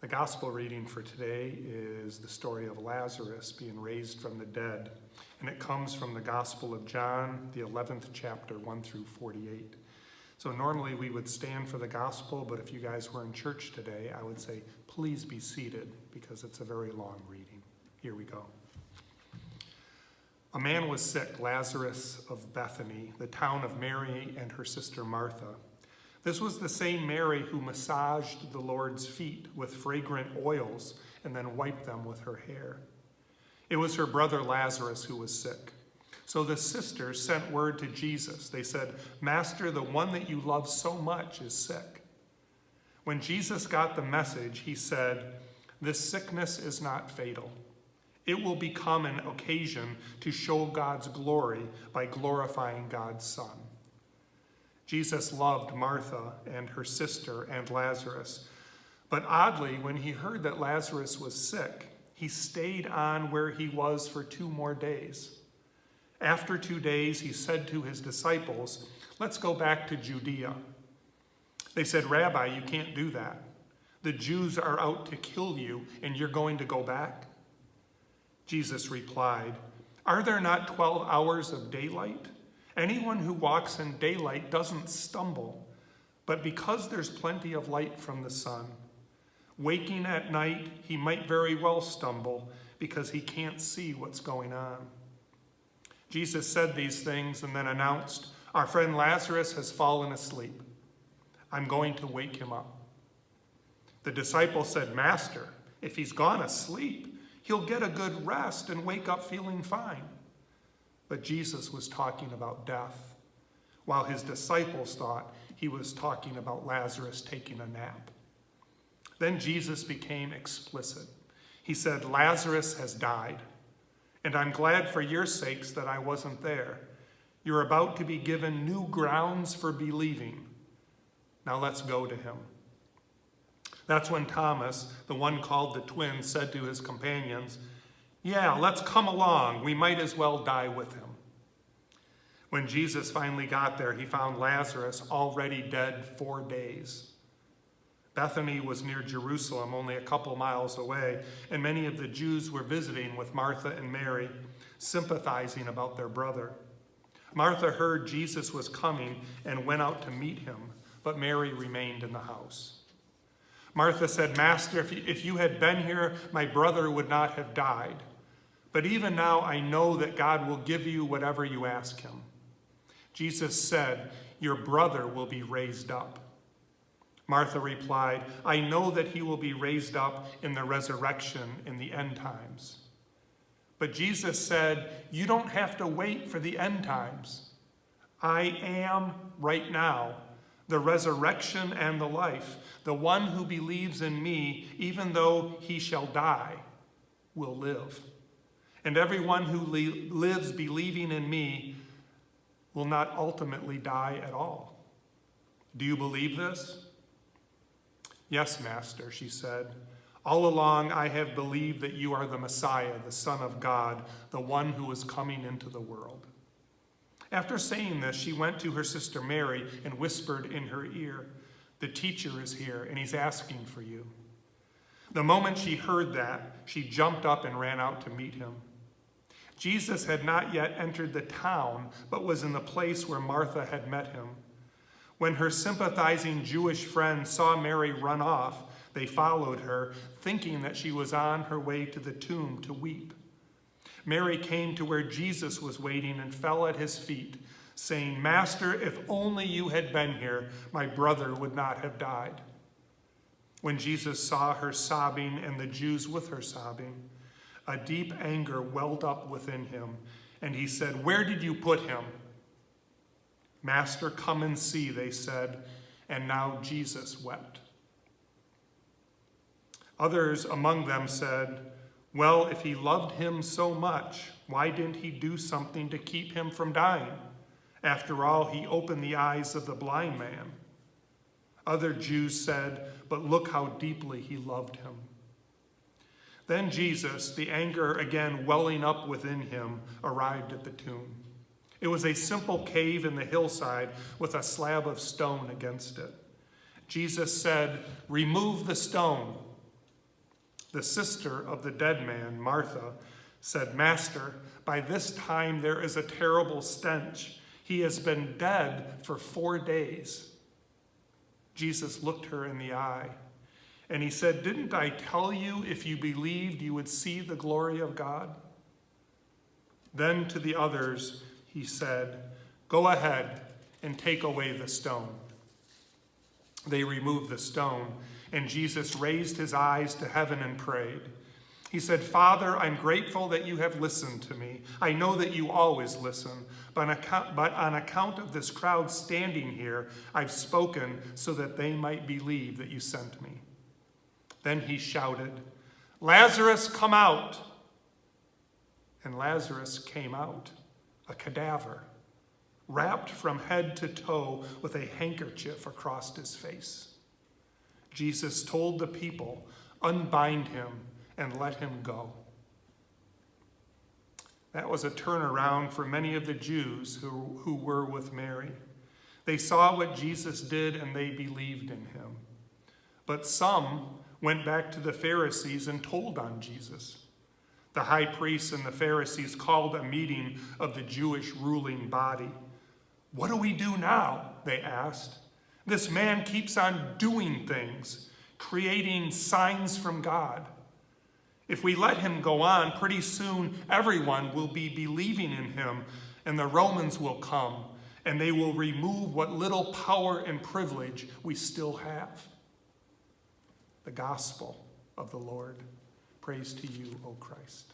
The gospel reading for today is the story of Lazarus being raised from the dead, and it comes from the Gospel of John, the 11th chapter, 1 through 48. So normally we would stand for the gospel, but if you guys were in church today, I would say, please be seated, because it's a very long reading. Here we go. A man was sick, Lazarus of Bethany, the town of Mary and her sister Martha. This was the same Mary who massaged the Lord's feet with fragrant oils and then wiped them with her hair. It was her brother Lazarus who was sick. So the sisters sent word to Jesus. They said, "Master, the one that you love so much is sick." When Jesus got the message, he said, "This sickness is not fatal. It will become an occasion to show God's glory by glorifying God's Son." Jesus loved Martha and her sister and Lazarus. But oddly, when he heard that Lazarus was sick, he stayed on where he was for 2 more days. After 2 days, he said to his disciples, "Let's go back to Judea." They said, "Rabbi, you can't do that. The Jews are out to kill you, and you're going to go back?" Jesus replied, "Are there not 12 hours of daylight? Anyone who walks in daylight doesn't stumble, but because there's plenty of light from the sun. Waking at night, he might very well stumble because he can't see what's going on." Jesus said these things and then announced, "Our friend Lazarus has fallen asleep. I'm going to wake him up." The disciples said, "Master, if he's gone asleep, he'll get a good rest and wake up feeling fine." But Jesus was talking about death, while his disciples thought he was talking about Lazarus taking a nap. Then Jesus became explicit. He said, "Lazarus has died, and I'm glad for your sakes that I wasn't there. You're about to be given new grounds for believing. Now let's go to him." That's when Thomas, the one called the twin, said to his companions, "Yeah, let's come along. We might as well die with him." When Jesus finally got there, he found Lazarus already dead 4 days. Bethany was near Jerusalem, only a couple miles away, and many of the Jews were visiting with Martha and Mary, sympathizing about their brother. Martha heard Jesus was coming and went out to meet him, but Mary remained in the house. Martha said, "Master, if you had been here, my brother would not have died. But even now I know that God will give you whatever you ask him." Jesus said, "Your brother will be raised up." Martha replied, "I know that he will be raised up in the resurrection in the end times." But Jesus said, "You don't have to wait for the end times. I am right now the resurrection and the life. The one who believes in me, even though he shall die, will live. And everyone who lives believing in me will not ultimately die at all. Do you believe this?" "Yes, Master," she said. "All along I have believed that you are the Messiah, the Son of God, the one who is coming into the world." After saying this, she went to her sister Mary and whispered in her ear, "The teacher is here, and he's asking for you." The moment she heard that, she jumped up and ran out to meet him. Jesus had not yet entered the town, but was in the place where Martha had met him. When her sympathizing Jewish friends saw Mary run off, they followed her, thinking that she was on her way to the tomb to weep. Mary came to where Jesus was waiting and fell at his feet, saying, "Master, if only you had been here, my brother would not have died." When Jesus saw her sobbing and the Jews with her sobbing, a deep anger welled up within him, and he said, "Where did you put him?" "Master, come and see," they said, and now Jesus wept. Others among them said, "Well, if he loved him so much, why didn't he do something to keep him from dying? After all, he opened the eyes of the blind man." Other Jews said, "But look how deeply he loved him." Then Jesus, the anger again welling up within him, arrived at the tomb. It was a simple cave in the hillside with a slab of stone against it. Jesus said, "Remove the stone." The sister of the dead man, Martha, said, "Master, by this time there is a terrible stench. He has been dead for 4 days." Jesus looked her in the eye, and he said, "Didn't I tell you if you believed you would see the glory of God?" Then to the others he said, "Go ahead and take away the stone." They removed the stone, and Jesus raised his eyes to heaven and prayed. He said, "Father, I'm grateful that you have listened to me. I know that you always listen, but on account of this crowd standing here, I've spoken so that they might believe that you sent me." Then he shouted, "Lazarus, come out!" And Lazarus came out, a cadaver, wrapped from head to toe with a handkerchief across his face. Jesus told the people, "Unbind him and let him go." That was a turnaround for many of the Jews who were with Mary. They saw what Jesus did and they believed in him. But some went back to the Pharisees and told on Jesus. The high priests and the Pharisees called a meeting of the Jewish ruling body. "What do we do now?" they asked. "This man keeps on doing things, creating signs from God. If we let him go on, pretty soon everyone will be believing in him, and the Romans will come, and they will remove what little power and privilege we still have." The gospel of the Lord. Praise to you, O Christ.